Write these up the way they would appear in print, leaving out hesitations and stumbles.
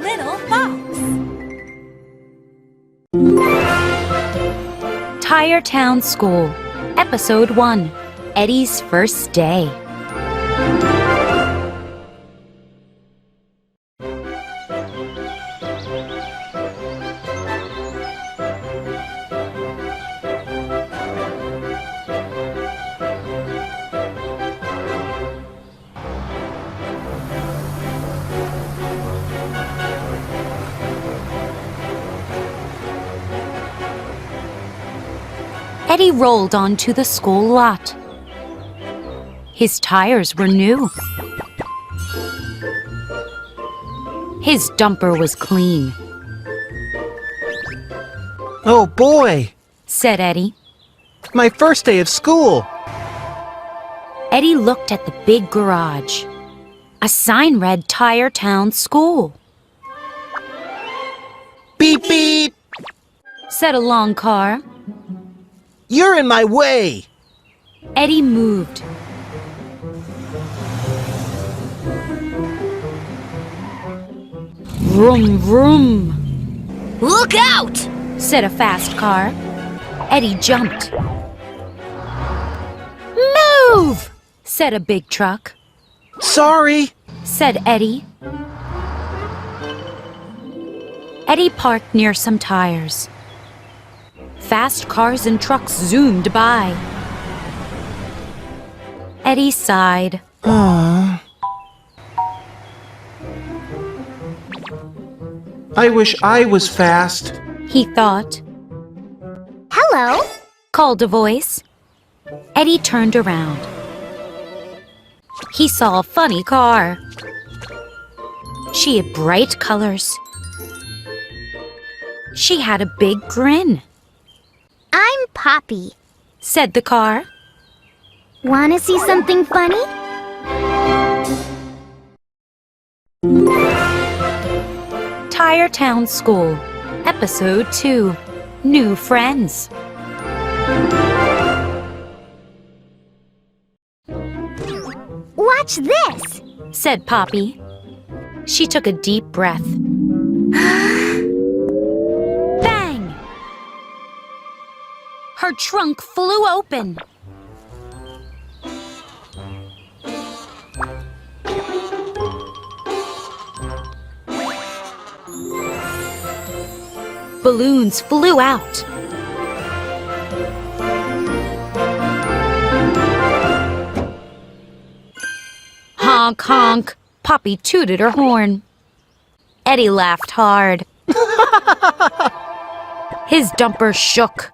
little fox. Tire Town School, Episode 1, Eddy's First Day. Eddy rolled onto the school lot. His tires were new. His dumper was clean. Oh boy, Said Eddy. my first day of school. Eddy looked at the big garage. A sign read Tire Town School. Beep beep, Said a long car. you're in my way. Eddy moved. Vroom, vroom, Look out! said a fast car. Eddy jumped. Move, said a big truck. Sorry. Said Eddy. Eddy parked near some tires. Fast cars and trucks zoomed by. Eddy sighed. Aww. I wish I was fast. He thought. Hello? Called a voice. Eddy turned around. He saw a funny car. She had bright colors. She had a big grin. I'm Poppy. Said the car. Wanna see something funny? Tire Town School, Episode 2, New Friends. Watch this! Said Poppy. She took a deep breath. Bang! Her trunk flew open. Balloons flew out. Honk, honk. Poppy tooted her horn. Eddy laughed hard. His dumper shook.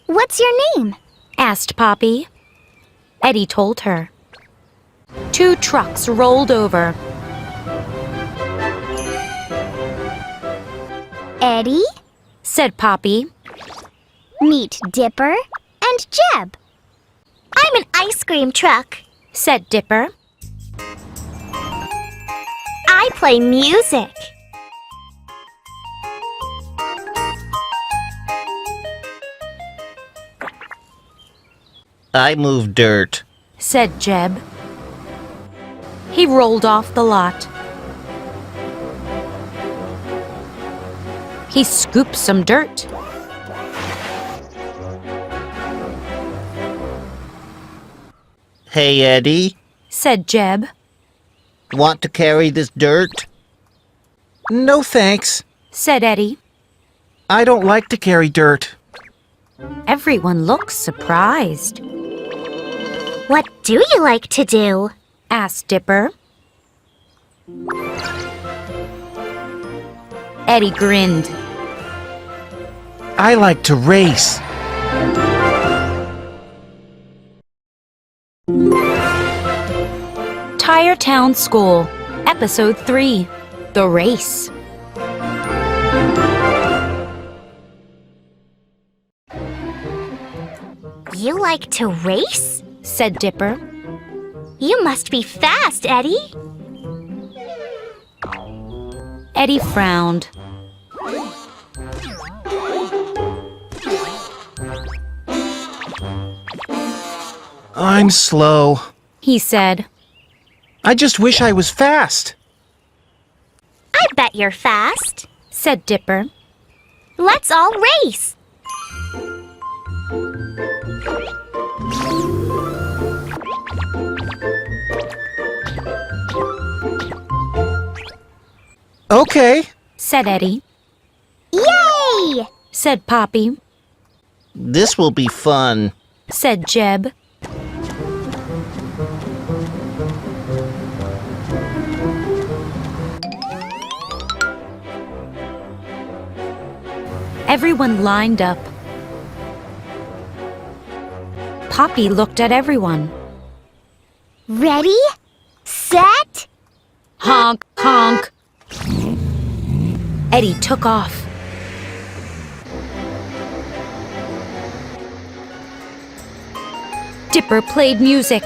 What's your name? Asked Poppy. Eddy told her. 2 trucks rolled over. Eddy? Said Poppy. Meet Dipper and Jeb. I'm an ice cream truck. Said Dipper. I play music. I move dirt. Said Jeb. He rolled off the lot. He scooped some dirt. Hey, Eddy, Said Jeb. want to carry this dirt? No thanks. Said Eddy. I don't like to carry dirt. Everyone looked surprised. What do you like to do? Asked Dipper. Eddy grinned. I like to race. Tire Town School, Episode 3, The Race. You like to race? Said Dipper. You must be fast, Eddy. Eddy frowned. I'm slow. He said. I just wish I was fast. I bet you're fast, said Dipper. Let's all race. Okay. Said Eddy. Yay! Said Poppy. This will be fun. Said Jeb. Everyone lined up. Poppy looked at everyone. Ready? Set? Honk, honk. Eddy took off. Dipper played music.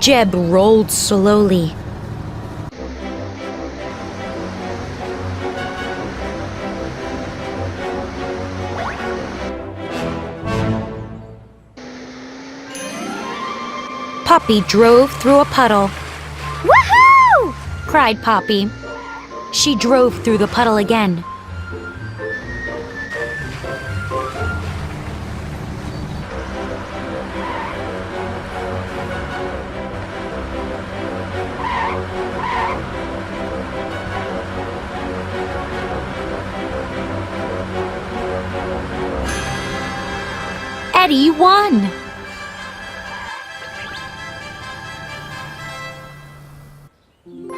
Jeb rolled slowly. Poppy drove through a puddle. Woohoo! Cried Poppy. She drove through the puddle again. Eddy won!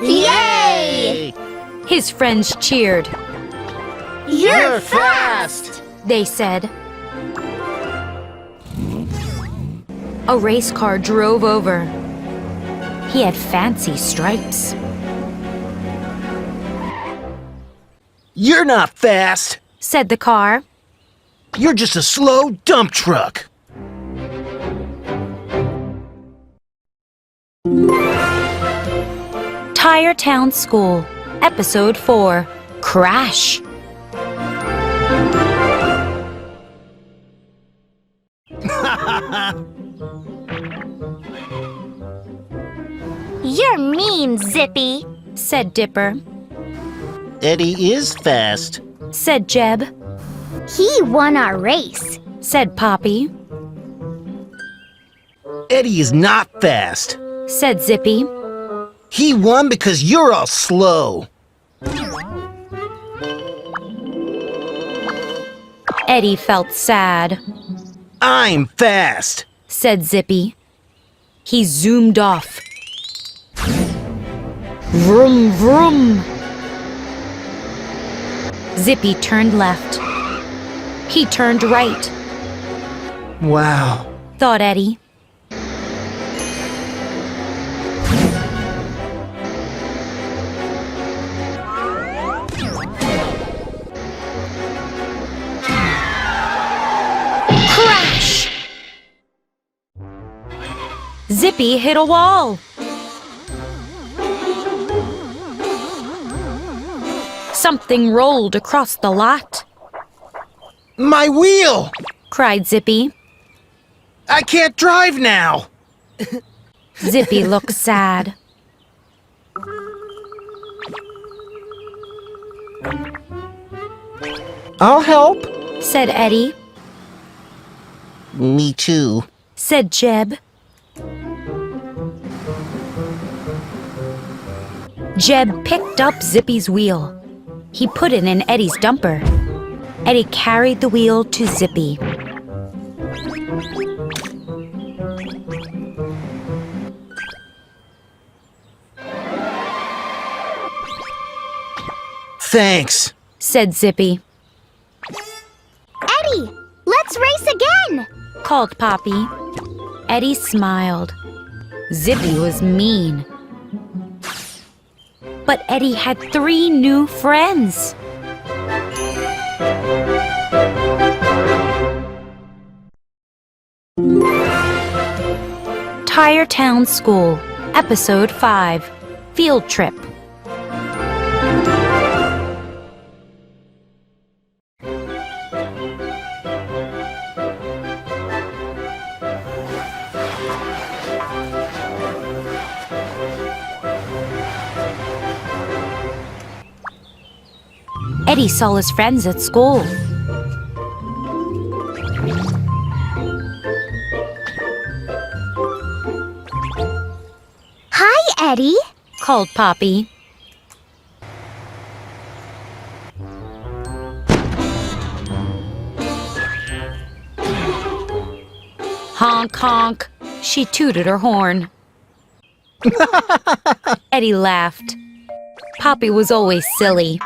Yay! His friends cheered. You're fast! They said. A race car drove over. He had fancy stripes. You're not fast. Said the car. You're just a slow dump truck. Tire Town School, Episode 4, Crash. You're mean, Zippy, Said Dipper. Eddy is fast. Said Jeb. He won our race. Said Poppy. Eddy is not fast. Said Zippy. He won because you're all slow. Eddy felt sad. I'm fast. Said Zippy. He zoomed off. Vroom, vroom. Zippy turned left. He turned right, Wow. thought Eddy. Crash! Zippy hit a wall. Something rolled across the lot, My wheel! cried Zippy. I can't drive now. Zippy looked sad. I'll help. Said Eddy. Me too. Said Jeb. Jeb picked up Zippy's wheel. He put it in Eddy's dumper. Eddy carried the wheel to Zippy. Thanks. Said Zippy. Eddy, let's race again! Called Poppy. Eddy smiled. Zippy was mean. But Eddy had 3 new friends. Tire Town School, Episode 5, Field Trip. Eddy saw his friends at school. Hi, Eddy. Called Poppy. Honk, honk. She tooted her horn. Eddy laughed. Poppy was always silly.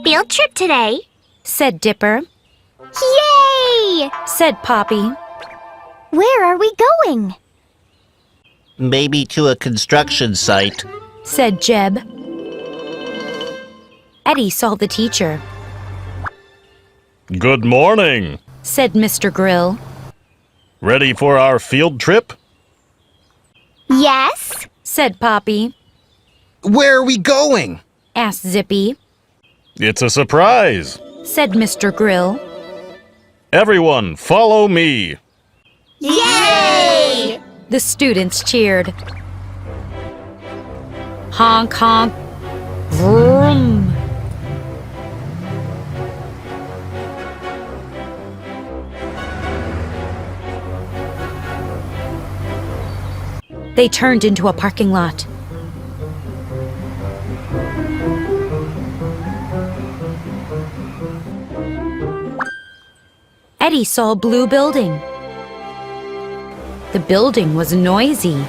Field trip today. Said Dipper. Yay! Said Poppy. Where are we going? Maybe to a construction site. Said Jeb. Eddy saw the teacher. Good morning. Said Mr. Grill. Ready for our field trip? Yes. Said Poppy. Where are we going? Asked Zippy. It's a surprise. Said Mr. Grill. Everyone, follow me. Yay! The students cheered. Honk, honk. Vroom. They turned into a parking lot. Eddy saw a blue building. The building was noisy.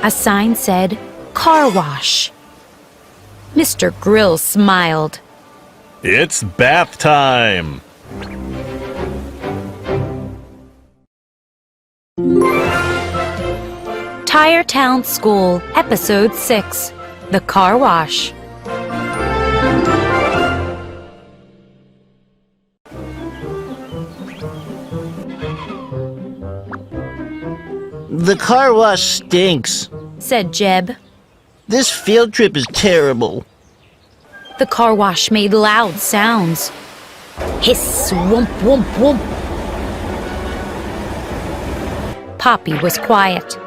A sign said, "Car Wash." Mr. Grill smiled. It's bath time. Tire Town School, Episode 6, The Car Wash. The car wash stinks. Said Jeb. This field trip is terrible. The car wash made loud sounds. Hiss, whoomp, whoomp, whoomp. Poppy was quiet.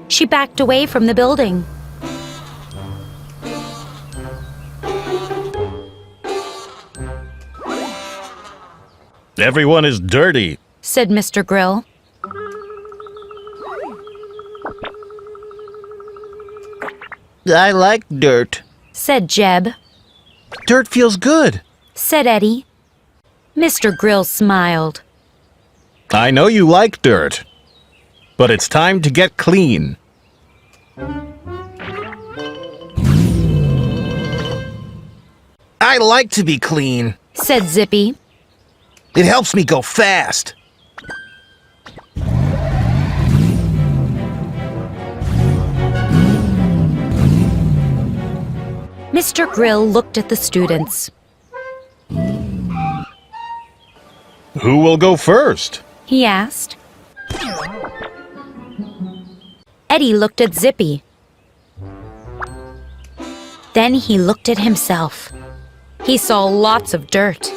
She backed away from the building. Everyone is dirty. Said Mr. Grill. I like dirt. Said Jeb. Dirt feels good. Said Eddy. Mr. Grill smiled. I know you like dirt, but it's time to get clean. I like to be clean. Said Zippy. It helps me go fast. Mr. Grill looked at the students. Who will go first? He asked. Eddy looked at Zippy. Then he looked at himself. He saw lots of dirt.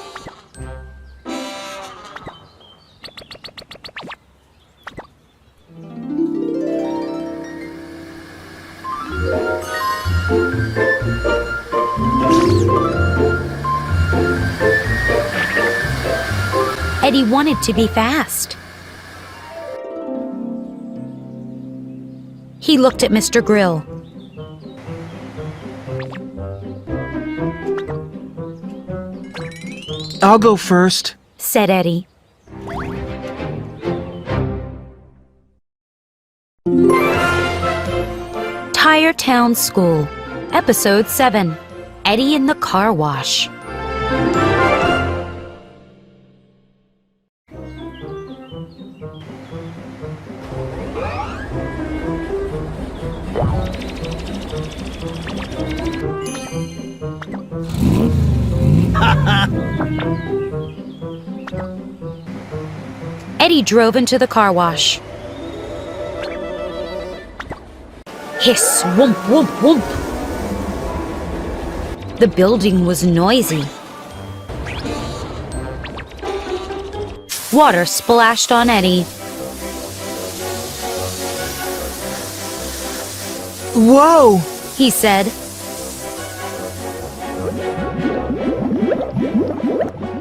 Eddy wanted to be fast. He looked at Mr. Grill. I'll go first. Said Eddy. Tire Town School, Episode 7, Eddy in the Car Wash. Eddy drove into the car wash. Hiss, whoomp, whoomp, whoomp. The building was noisy. Water splashed on Eddy. Whoa! he said.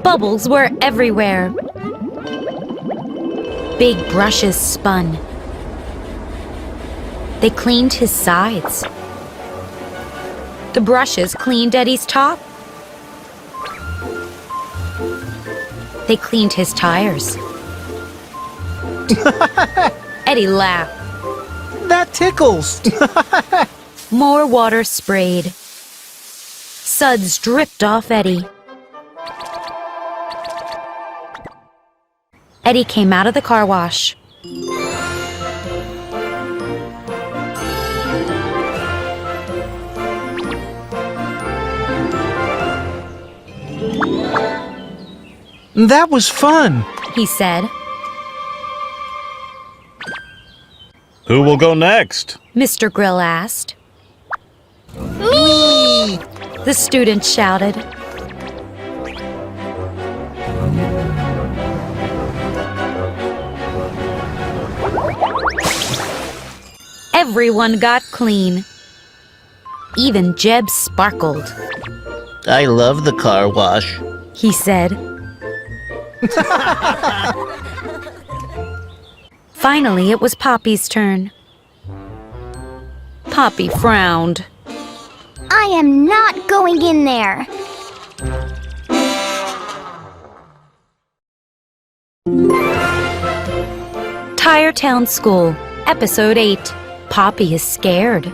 Bubbles were everywhere. Big brushes spun. They cleaned his sides. The brushes cleaned Eddy's top. They cleaned his tires. Eddy laughed. That tickles! More water sprayed. Suds dripped off Eddy. Eddy came out of the car wash. That was fun! He said. Who will go next? Mr. Grill asked. Me! The students shouted. Everyone got clean. Even Jeb sparkled. I love the car wash. He said. Finally, it was Poppy's turn. Poppy frowned. I am not going in there. Tire Town School, Episode 8. Poppy is scared.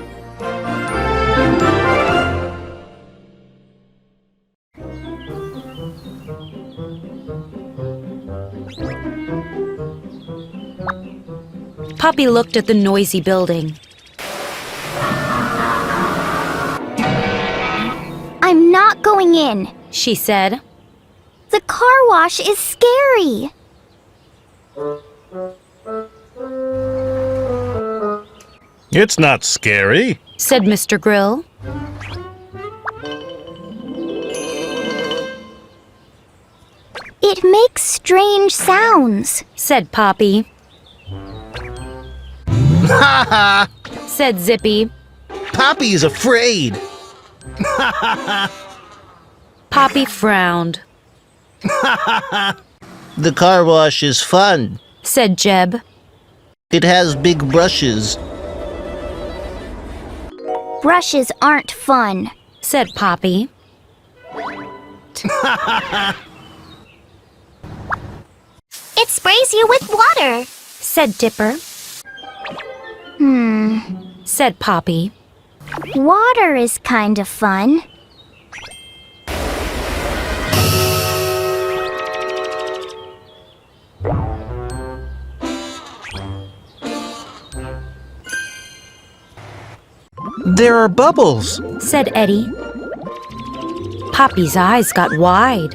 Poppy looked at the noisy building. I'm not going in. She said. The car wash is scary. It's not scary. Said Mr. Grill. It makes strange sounds. Said Poppy. Ha ha! Said Zippy. Poppy is afraid! Poppy frowned. The car wash is fun. Said Jeb. It has big brushes. Brushes aren't fun. Said Poppy. It sprays you with water. Said Dipper. Said Poppy. Water is kind of fun. There are bubbles! Said Eddy. Poppy's eyes got wide.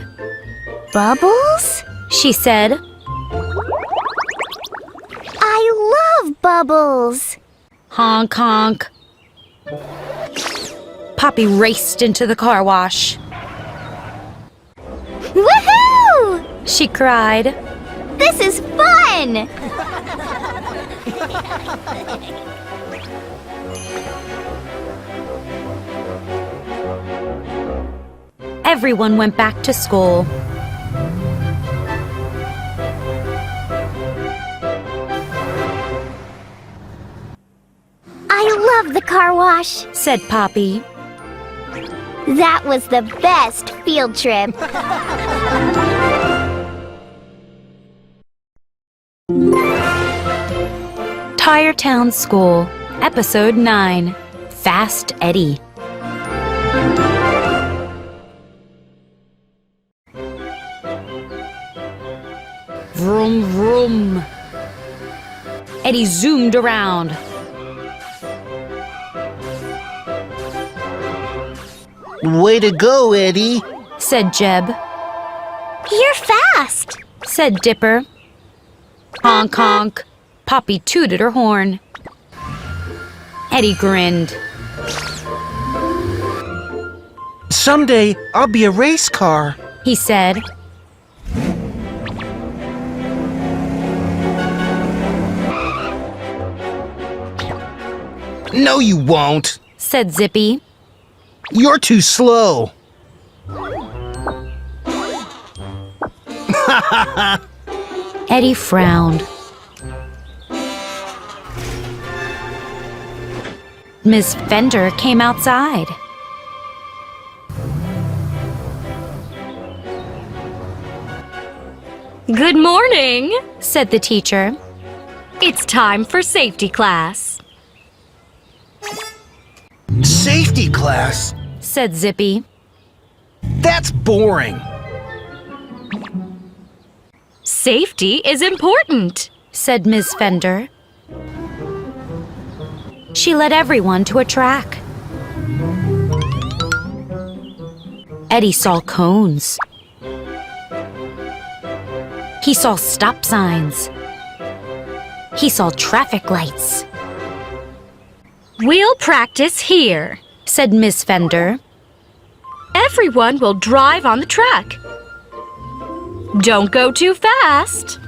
Bubbles? She said. I love bubbles. Honk honk. Poppy raced into the car wash. Woohoo! She cried. This is fun! Everyone went back to school. I love the car wash. Said Poppy. That was the best field trip. Tire Town School, Episode 9. Fast Eddy. Vroom, vroom. Eddy zoomed around. Way to go, Eddy. Said Jeb. You're fast. Said Dipper. Honk honk. Poppy tooted her horn. Eddy grinned. Someday I'll be a race car. He said. No, you won't. said Zippy. You're too slow. Eddy frowned. Miss Fender came outside. Good morning, Said the teacher. it's time for safety class. Safety class? Said Zippy. That's boring. Safety is important. Said Miss Fender. She led everyone to a track. Eddy saw cones. He saw stop signs. He saw traffic lights, We'll practice here. said Miss Fender. Everyone will drive on the track. Don't go too fast.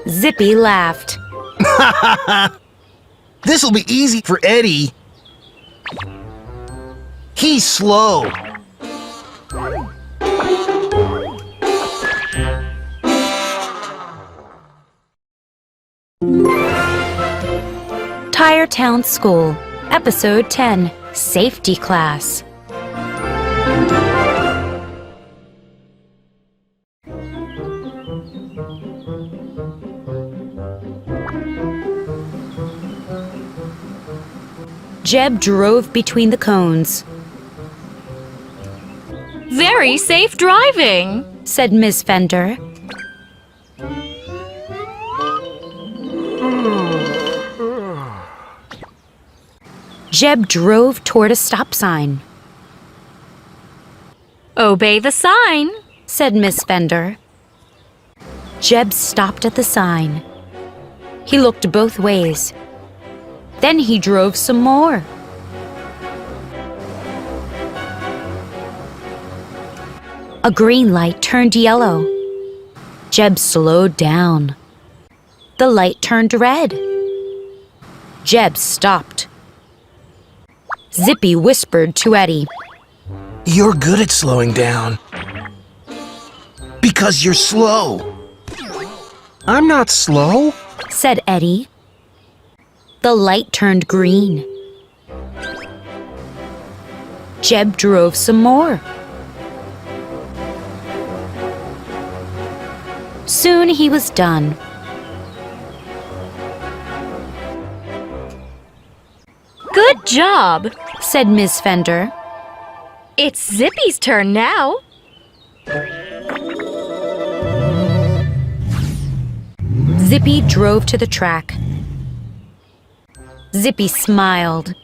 Zippy laughed. This'll be easy for Eddy. He's slow. Tire Town School, Episode 10, Safety Class. Jeb drove between the cones, Very safe driving. said Miss Fender. Jeb drove toward a stop sign, Obey the sign. said Miss Fender. Jeb stopped at the sign. He looked both ways. Then he drove some more. A green light turned yellow. Jeb slowed down. The light turned red. Jeb stopped. Zippy whispered to Eddy. You're good at slowing down. Because you're slow. I'm not slow. Said Eddy. The light turned green. Jeb drove some more. Soon he was done. Good job. Said Miss Fender. It's Zippy's turn now. Zippy drove to the track. Zippy smiled.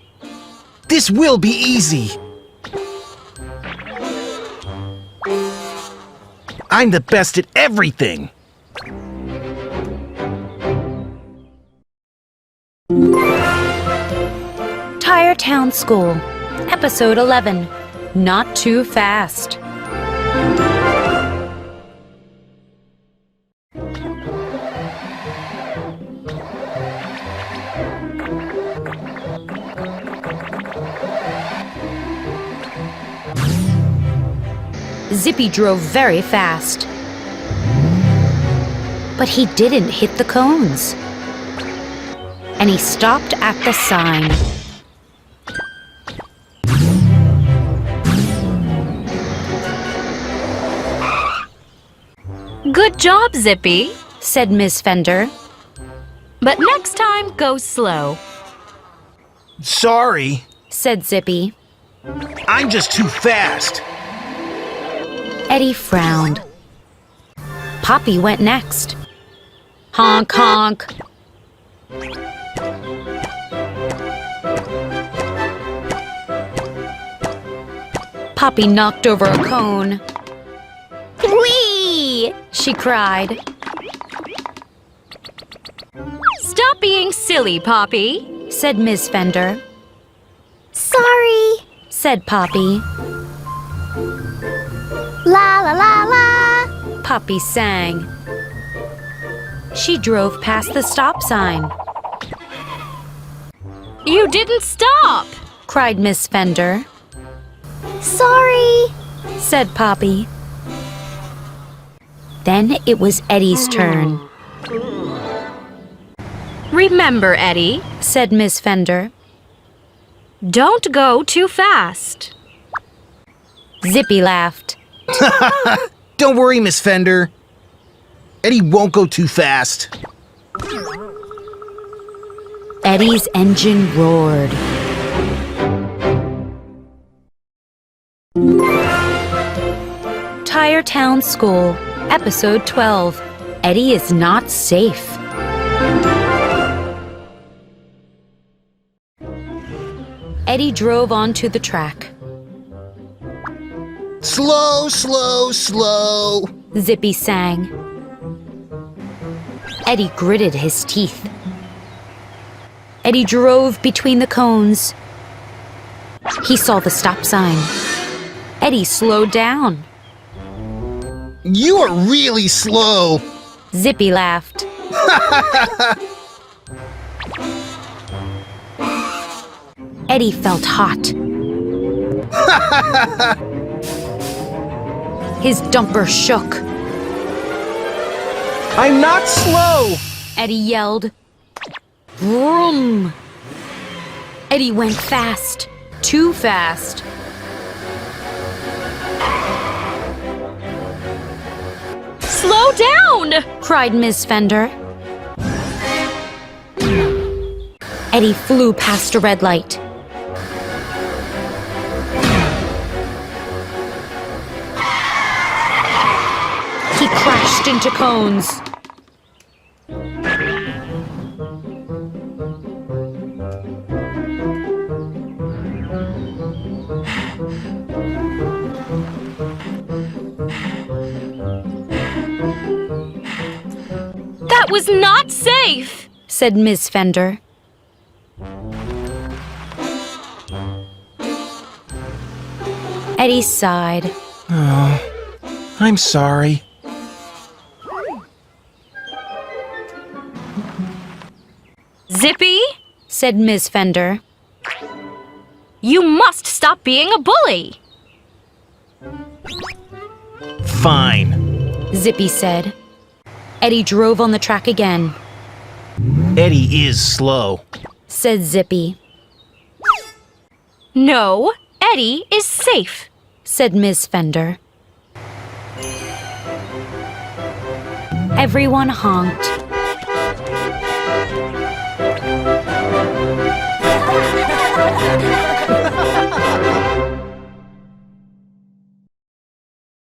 This will be easy. I'm the best at everything. Tire Town School, Episode 11, Not Too Fast. Zippy drove very fast. But he didn't hit the cones. And he stopped at the sign. Good job, Zippy. Said Miss Fender. But next time, go slow. Sorry. Said Zippy. I'm just too fast. Eddy frowned. Poppy went next. Honk, honk. Poppy knocked over a cone. Whee! She cried. Stop being silly, Poppy. Said Miss Fender. Sorry. Said Poppy. La la la la. Poppy sang. She drove past the stop sign. You didn't stop! cried Miss Fender. Sorry. Said Poppy. Then it was Eddy's turn, Remember, Eddy, said Miss Fender. don't go too fast. Zippy laughed. Don't worry, Miss Fender. Eddy won't go too fast. Eddy's engine roared. Tire Town School, Episode 12. Eddy is not safe. Eddy drove onto the track. Slow, slow, slow. Zippy sang. Eddy gritted his teeth. Eddy drove between the cones. He saw the stop sign. Eddy slowed down. You are really slow. Zippy laughed. Eddy felt hot. His dumper shook. I'm not slow. Eddy yelled. Vroom! Eddy went fast. Too fast. Slow down! Cried Miss Fender. Eddy flew past a red light. He crashed into cones. That was not safe! Said Miss Fender. Eddy sighed. I'm sorry. Zippy, Said Miss Fender. you must stop being a bully! Fine. Zippy said. Eddy drove on the track again. Eddy is slow. Said Zippy. No, Eddy is safe. Said Miss Fender. Everyone honked.